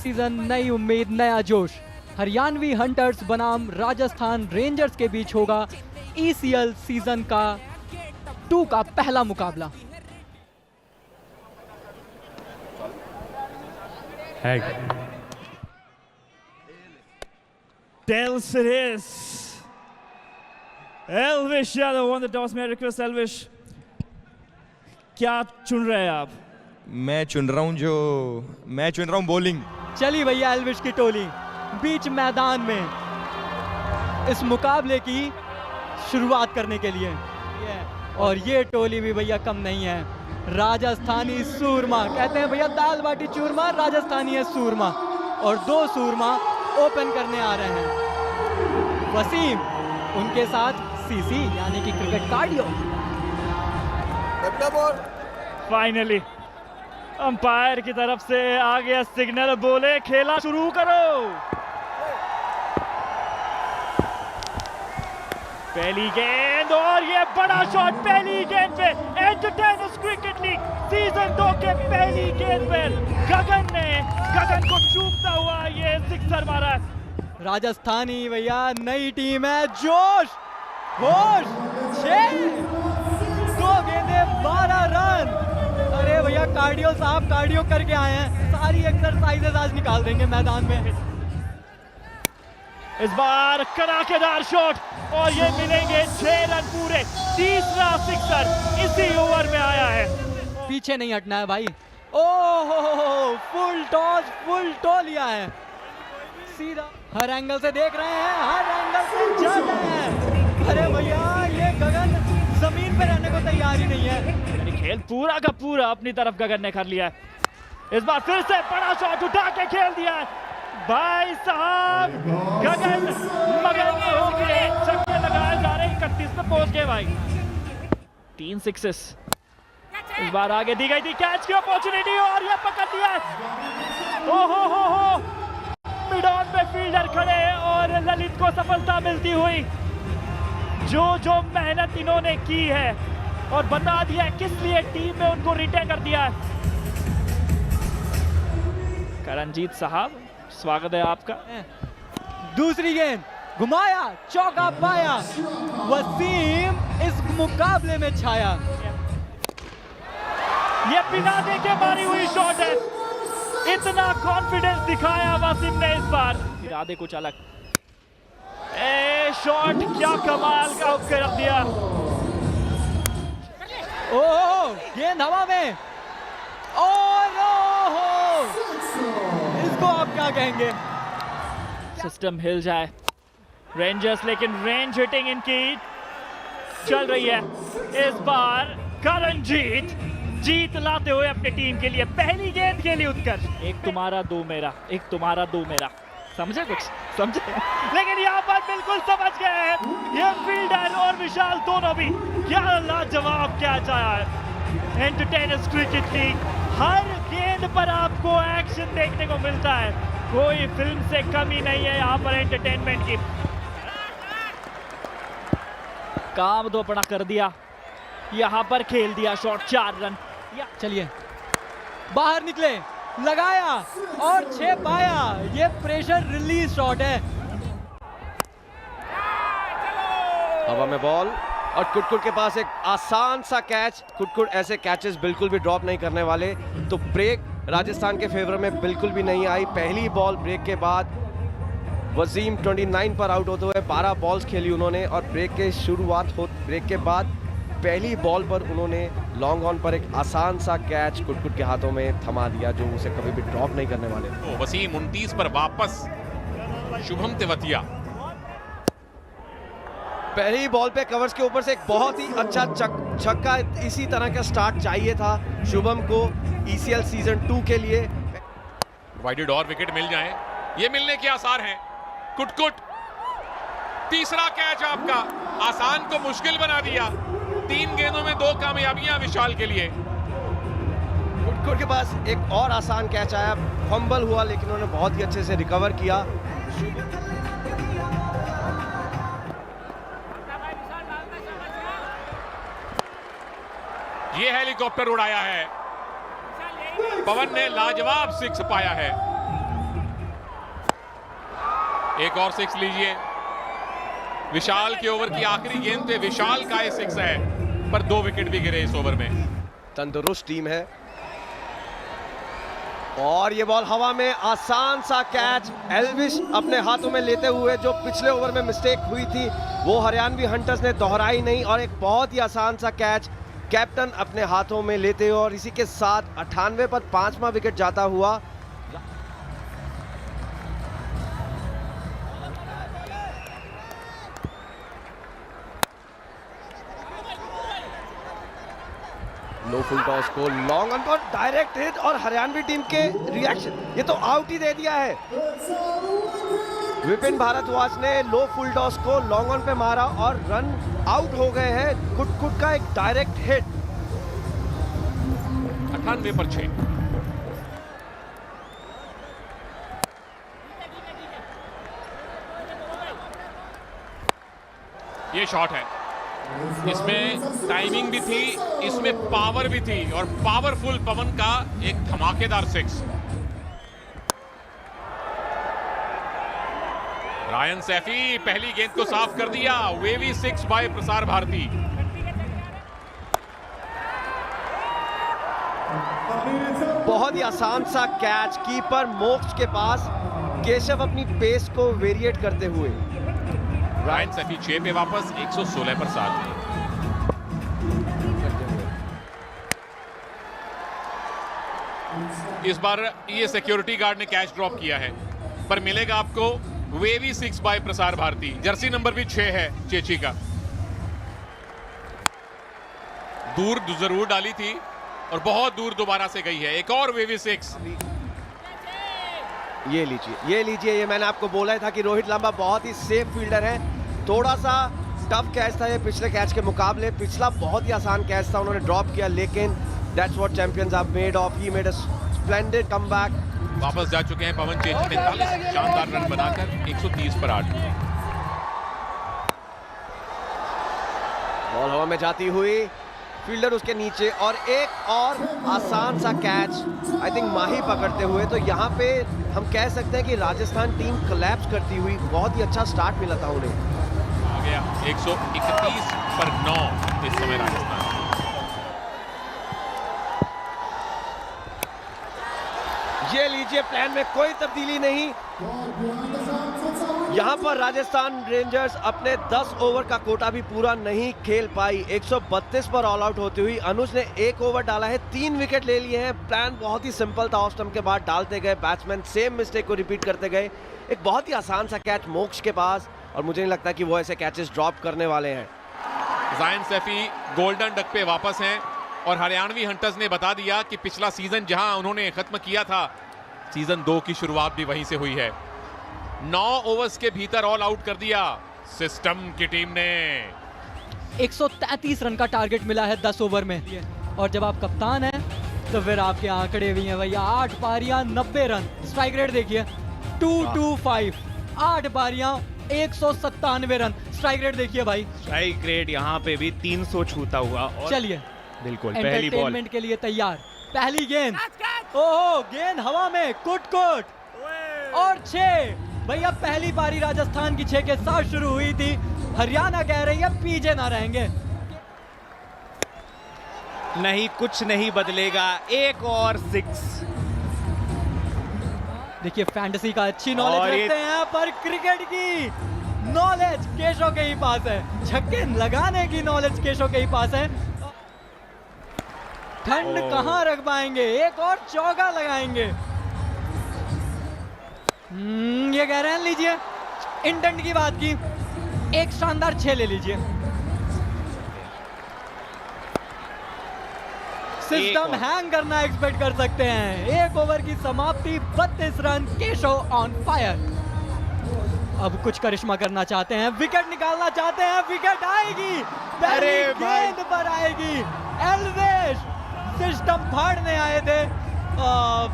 Season नई उम्मीद नया जोश। हरियाणवी हंटर्स बनाम राजस्थान रेंजर्स के बीच होगा ECL सीजन का 2 का पहला मुकाबला। Tells it is. Elvish Yadav won the toss. May I request Elvish, क्या चुन रहे हैं आप? मैं चुन रहा हूँ बॉलिंग। चली भैया एल्विश की टोली बीच मैदान में इस मुकाबले की शुरुआत करने के लिए, और ये टोली भी भैया कम नहीं है। राजस्थानी सूरमा, कहते हैं भैया दाल बाटी चूरमा, राजस्थानी है सूरमा, और 2 सूरमा ओपन करने आ रहे हैं। वसीम, उनके साथ सीसी यानी कि क्रिकेट कार्डियो। फाइनली अंपायर की तरफ से आ गया सिग्नल, बोले खेला शुरू करो। पहली गेंद और ये बड़ा शॉट पहली गेंद पे। एंटरटेनर्स क्रिकेट लीग सीजन 2 के पहली गेंद पे गगन को चूमता हुआ ये सिक्सर मारा। राजस्थानी भैया नई टीम है, जोश होश 6 2 गेंदे 12 रन। अरे भैया कार्डियो साहब कार्डियो करके आए हैं, सारी एक्सरसाइजेस आज निकाल देंगे मैदान में। इस बार कड़ाकेदार शॉट और ये मिलेंगे 6 रन पूरे। तीसरा सिक्सर इसी ओवर में आया है। पीछे नहीं हटना है भाई। ओह फुल टॉस लिया है, सीधा हर एंगल से देख रहे हैं, हर एंगल से चल रहे हैं। अरे भैया ये गगन जमीन पे रहने को तैयार ही नहीं है। खेल पूरा का पूरा अपनी तरफ गगन ने कर लिया है। इस बार फिर से बड़ा शॉट उठा के खेल दिया है भाई साहब। गगन मगन हो गए, छक्के लगाए जा रहे हैं, 31 पे पहुंच गए भाई। 3 सिक्सेस इस बार आगे दी गई थी, कैच की अपॉर्चुनिटी और ये पकड़ दिया। ओहो मिड ऑन पे फील्डर खड़े और ललित को सफलता मिलती हुई। जो मेहनत इन्होंने की है और बता दिया किस लिए टीम में उनको रिटेन कर दिया है। करणजीत साहब स्वागत है आपका। दूसरी गेंद घुमाया, चौका पाया, वसीम इस मुकाबले में छाया। ये बिना देखे मारी हुई शॉट है, इतना कॉन्फिडेंस दिखाया वसीम ने इस बार। इरादे कुछ अलग, शॉट क्या कमाल का कर दिया। ओह गेंद हवा में, और इसको आप क्या कहेंगे? सिस्टम हिल जाए रेंजर्स, लेकिन रेंज हिटिंग इनकी चल रही है। इस बार करणजीत जीत लाते हुए अपनी टीम के लिए पहली गेंद के लिए उत्कर्ष। एक तुम्हारा 2 मेरा, एक तुम्हारा 2 मेरा, समझे कुछ समझे? लेकिन यहाँ पर बिल्कुल समझ गए हैं ये फील्डर और विशाल दोनों भी। क्या लाजवाब कैच आया है। एंटरटेनर्स क्रिकेट लीग, हर गेंद पर आपको एक्शन देखने को मिलता है, कोई फिल्म से कमी नहीं है यहाँ पर एंटरटेनमेंट की। काम तो अपना कर दिया, यहाँ पर खेल दिया शॉट, 4 रन। चलिए बाहर निकले, लगाया और 6 पाया। ये प्रेशर रिलीज शॉट है। हवा में बॉल और कुटकुट के पास एक आसान सा कैच। कुटकुट ऐसे कैचेस बिल्कुल भी ड्रॉप नहीं करने वाले, तो ब्रेक राजस्थान के फेवर में बिल्कुल भी नहीं आई। पहली बॉल ब्रेक के बाद वसीम 29 पर आउट होते हुए 12 बॉल्स खेली उन्होंने, और ब्रेक के बाद पहली बॉल पर उन्होंने लॉन्ग ऑन पर एक आसान सा कैच कुटकुट के हाथों में थमा दिया, जो उसे कभी भी ड्रॉप नहीं करने वाले। तो वसीम 29 पर वापस, शुभम तेवतिया पहली बॉल पे कवर्स के ऊपर से एक बहुत ही अच्छा छक्का। इसी तरह का स्टार्ट चाहिए था शुभम को ECL सीजन 2 के लिए। वाइडेड और विकेट मिल जाएं, ये मिलने के आसार हैं। कुटकुट तीसरा कैच आपका, आसान को मुश्किल बना दिया। 3 गेंदों में 2 कामयाबियां विशाल के लिए। कुटकुट के पास एक और आसान कैच आया, फंबल हुआ, लेकिन उन्होंने बहुत ही अच्छे से रिकवर किया। ये हेलीकॉप्टर उड़ाया है, पवन ने लाजवाब 6 पाया है। एक और 6 लीजिए। विशाल के ओवर की आखिरी गेंद पे विशाल का ये 6 है, पर 2 विकेट भी गिरे इस ओवर में। तंदुरुस्त टीम है। और ये बॉल हवा में, आसान सा कैच। एल्विश अपने हाथों में लेते हुए, जो पिछले ओवर में मिस्टेक हुई थी वो हरियाणवी हंटर्स ने दोहराई नहीं, और एक बहुत ही आसान सा कैच कैप्टन अपने हाथों में लेते हुए, और इसी के साथ 98 पर 5वां विकेट जाता हुआ। लो फुल टॉस को लॉन्ग ऑन पर डायरेक्ट हिट, और हरियाणवी टीम के रिएक्शन, ये तो आउट ही दे दिया है। विपिन भारद्वाज ने लो फुल टॉस को लॉन्ग ऑन पे मारा और रन आउट हो गए हैं। कुट का एक डायरेक्ट हिट। 98 पर 6। ये शॉट है, इसमें टाइमिंग भी थी, इसमें पावर भी थी, और पावरफुल पवन का एक धमाकेदार 6। रायन सैफी पहली गेंद को साफ कर दिया। Wavy 6 bye Prasar Bharati. बहुत ही आसान सा कैच, कीपर मोक्ष के पास। केशव अपनी पेस को वेरिएट करते हुए। रायन सैफी 6 पे वापस, 116 पर 7। इस बार ये सिक्योरिटी गार्ड ने कैच ड्रॉप किया है, पर मिलेगा आपको wavy 6 bye Prasar Bharati. Jersey number भी 6 है चेची का। दूर जरूर डाली थी और बहुत दूर दोबारा से गई है। एक और वेवी 6। ये लीजिए, ये मैंने आपको बोला था कि रोहित लांबा बहुत ही सेफ फील्डर है। थोड़ा सा टफ कैच था ये पिछले कैच के मुकाबले। पिछला बहुत ही आसान कैच था, उन्होंने ड्रॉप किया, लेकिन that's what champions are made of. He made a splendid comeback. वापस जा चुके हैं पवन चेची, 45 शानदार रन बनाकर 130 पर 8। बॉल हवा में जाती हुई, फील्डर उसके नीचे, और एक और आसान सा कैच आई थिंक माही पकड़ते हुए। तो यहाँ पे हम कह सकते हैं कि राजस्थान टीम कोलैप्स करती हुई, बहुत ही अच्छा स्टार्ट मिला था उन्हें। आ गया 131 पर 9 इस समय राजस्थान। ये लीजिए, प्लान में कोई तब्दीली नहीं। यहां पर राजस्थान रेंजर्स अपने 10 ओवर का कोटा भी पूरा नहीं खेल पाई। 132 पर ऑल आउट होती हुई अनुज ने 1 ओवर डाला है, 3 विकेट ले लिए हैं। प्लान बहुत ही सिंपल था, ऑफ स्टंप के बाद डालते गए, बैट्समैन सेम मिस्टेक को रिपीट करते गए। एक बहुत ही आसान सा कैच मोक्ष के पास, और मुझे नहीं लगता कि वो ऐसे कैचेस ड्रॉप करने वाले हैं। जायन सैफी गोल्डन डक पे वापस हैं, और हरियाणवी हंटर्स ने बता दिया कि पिछला सीजन जहां उन्होंने खत्म किया था, सीजन 2 की शुरुआत भी वहीं से हुई है। 9 ओवर्स के भीतर ऑल आउट कर दिया सिस्टम की टीम ने। 133 रन का टारगेट मिला है 10 ओवर में, और जब आप कप्तान हैं तो फिर आपके आंकड़े भी हैं भैया। 8 पारियां 90 रन। स्ट्राइक रेट देखिए 225। 8 पारियां 197 रन। स्ट्राइक रेट देखिए भाई। स्ट्राइक रेट यहाँ पे भी 300 छूता हुआ। और चलिए बिल्कुल पहली बॉल एंटरटेनमेंट के लिए तैयार। पहली गेंद, ओहो, गेंद हवा में, कुट और 6। भैया पहली पारी राजस्थान की 6 के साथ शुरू हुई थी। हरियाणा कह रही है पीछे ना रहेंगे। नहीं, कुछ नहीं बदलेगा। एक और 6। देखिए फैंटेसी का अच्छी नॉलेज रखते हैं, पर क्रिकेट की नॉलेज केशव के ही पास है। छक्के लगाने की नॉलेज केशव के ही पास है। ठंड कहां रख पाएंगे, एक और चौका लगाएंगे। ये कह रहे हैं लीजिए, इंटेंट की बात की, एक शानदार 6 ले लीजिए। सिस्टम हैंग करना एक्सपेक्ट कर सकते हैं। 1 ओवर की समाप्ति, 32 रन। Keshav on fire. अब कुछ करिश्मा करना चाहते हैं, विकेट निकालना चाहते हैं। विकेट आएगी, पहली गेंद पर आएगी। एल्वेश सिस्टम फाड़ने आए थे,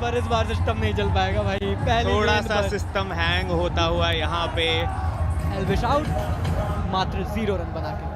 पर इस बार सिस्टम नहीं चल पाएगा भाई। पहली थोड़ा सा सिस्टम हैंग होता हुआ यहाँ पे। एल्वेश आउट, मात्र 0 रन बना के।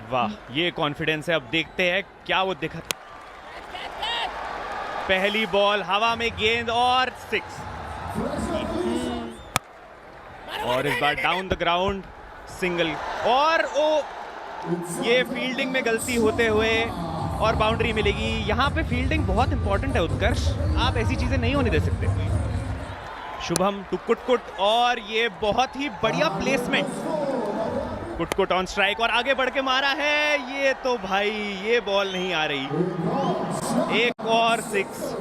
वाह, ये कॉन्फिडेंस है। अब देखते हैं क्या वो दिखा। पहली बॉल हवा में, गेंद और 6। और इस बार डाउन द ग्राउंड सिंगल, और ओ ये फील्डिंग में गलती होते हुए और बाउंड्री मिलेगी। यहाँ पे फील्डिंग बहुत इंपॉर्टेंट है उत्कर्ष, आप ऐसी चीजें नहीं होने दे सकते। शुभम टू कुटकुट, और ये बहुत ही बढ़िया प्लेसमेंट, कुटकुट ऑन स्ट्राइक और आगे बढ़ के मारा है। ये तो भाई ये बॉल नहीं आ रही, एक और 6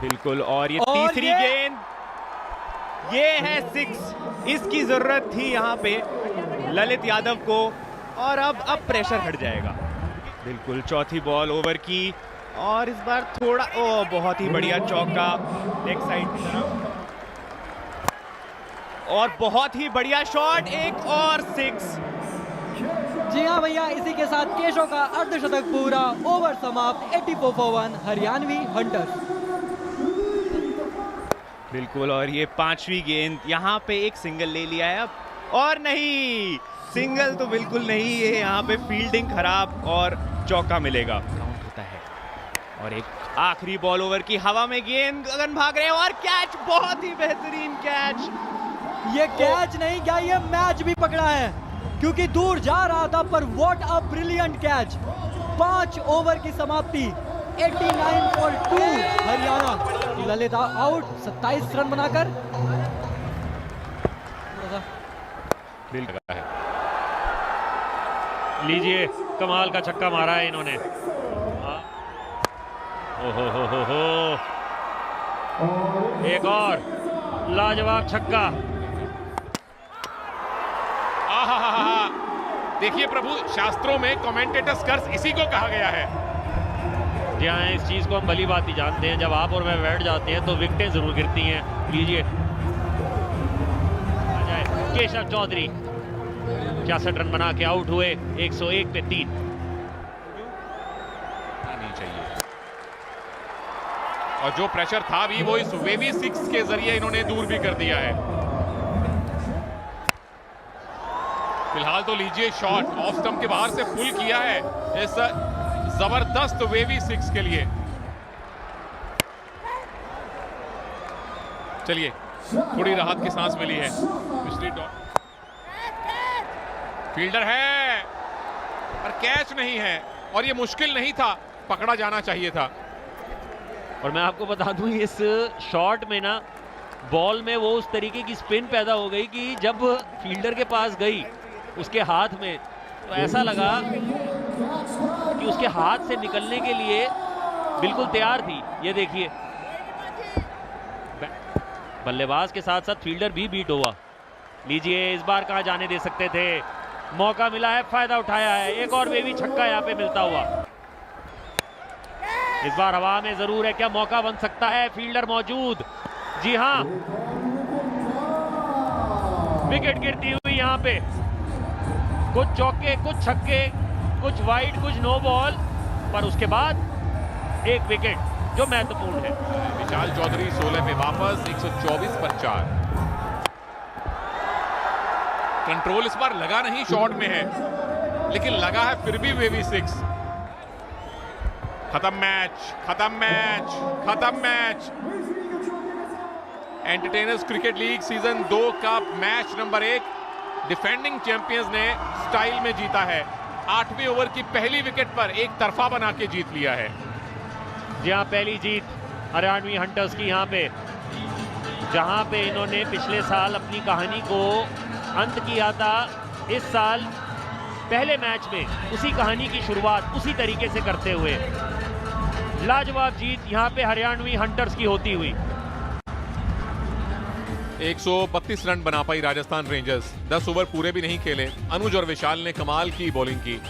बिल्कुल। और ये तीसरी गेंद, ये है 6, इसकी जरूरत थी यहाँ पे ललित यादव को, और अब प्रेशर हट जाएगा बिल्कुल। चौथी बॉल ओवर की, और इस बार थोड़ा बहुत ही बढ़िया चौका लेग साइड की तरफ, और बहुत ही बढ़िया शॉट, एक और 6। जी हाँ भैया, इसी के साथ केशव का अर्धशतक पूरा, ओवर समाप्त, 84 for 1 हरियाणवी हंटर्स। बिल्कुल। और ये 5वीं गेंद, यहाँ पे एक सिंगल ले लिया है अब, और नहीं, सिंगल तो बिल्कुल नहीं है, यहाँ पे फील्डिंग खराब और चौका मिलेगा, काउंट होता है। और एक आखिरी बॉल ओवर की, हवा में गेंद, गगन भाग रहे हैं, और कैच, बहुत ही बेहतरीन कैच। ये कैच नहीं क्या, ये मैच भी पकड़ा है, क्योंकि दूर जा रहा था, पर what a brilliant catch. 5 over की समाप्ति, 89 for 2 Haryana. Lalit out 27 run बनाकर। लीजिए, कमाल का छक्का मारा है इन्होंने। हो, एक और लाजवाब छक्का। देखिए प्रभु, शास्त्रों में कमेंटेटर्स कर्स इसी को कहा गया है। जी हाँ, इस चीज को हम भली बात ही जानते हैं, जब आप और मैं बैठ जाते हैं तो विकेटें जरूर गिरती हैं। लीजिए, केशव चौधरी 66 रन बना के आउट हुए, 101 पे 3। नहीं चाहिए, और जो प्रेशर था भी वो इस वेवी 6 के जरिए इन्होंने दूर भी कर दिया है। फिलहाल तो लीजिए, शॉट ऑफ स्टंप के बाहर से पुल किया है इस जबरदस्त वेवी 6 के लिए। चलिए, थोड़ी राहत की सांस मिली है। पिछली फील्डर है पर कैच नहीं है, और ये मुश्किल नहीं था, पकड़ा जाना चाहिए था। और मैं आपको बता दूं, इस शॉट में ना बॉल में वो उस तरीके की स्पिन पैदा हो गई कि जब फील्डर के पास गई उसके हाथ में, तो ऐसा लगा कि उसके हाथ से निकलने के लिए बिल्कुल तैयार थी। ये देखिए, बल्लेबाज के साथ साथ फील्डर भी बीट हुआ। लीजिए, इस बार कहां जाने दे सकते थे, मौका मिला है, फायदा उठाया है। एक और बेबी छक्का यहां पे मिलता हुआ। इस बार हवा में जरूर है, क्या मौका बन सकता है, फील्डर मौजूद। जी हां, विकेट गिरती हुई यहां पे, कुछ चौके, कुछ छक्के, कुछ वाइड, कुछ नो बॉल, पर उसके बाद एक विकेट जो महत्वपूर्ण है। विशाल चौधरी 16 पे वापस, 124 पर 4। कंट्रोल इस बार लगा नहीं, शॉट में है, लेकिन लगा है फिर भी वेवी 6। खत्म मैच, खत्म मैच, खत्म match. Entertainers cricket league season 2 का मैच नंबर 1 डिफेंडिंग चैंपियंस ने स्टाइल में जीता है। 8वें ओवर की पहली विकेट पर एक तरफा बना के जीत लिया है। जी हाँ, पहली जीत हरियाणवी हंटर्स की यहाँ पे, जहाँ पे इन्होंने पिछले साल अपनी कहानी को अंत किया था। इस साल पहले मैच में उसी कहानी की शुरुआत उसी तरीके से करते हुए लाजवाब जीत यहाँ पे हरियाणवी हंटर्स की होती हुई। 132 रन बना पाई राजस्थान रेंजर्स। 10 ओवर पूरे भी नहीं खेले। अनुज और विशाल ने कमाल की बॉलिंग की।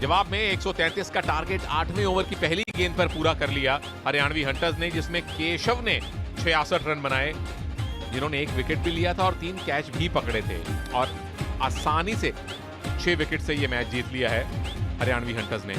जवाब में 133 का टारगेट 8वें ओवर की पहली गेंद पर पूरा कर लिया हरियाणवी हंटर्स ने, जिसमें केशव ने 66 रन बनाए, जिन्होंने 1 विकेट भी लिया था और 3 कैच भी पकड़े थे, और आसानी से 6 विकेट से यह मैच जीत लिया है हरियाणवी हंटर्स ने।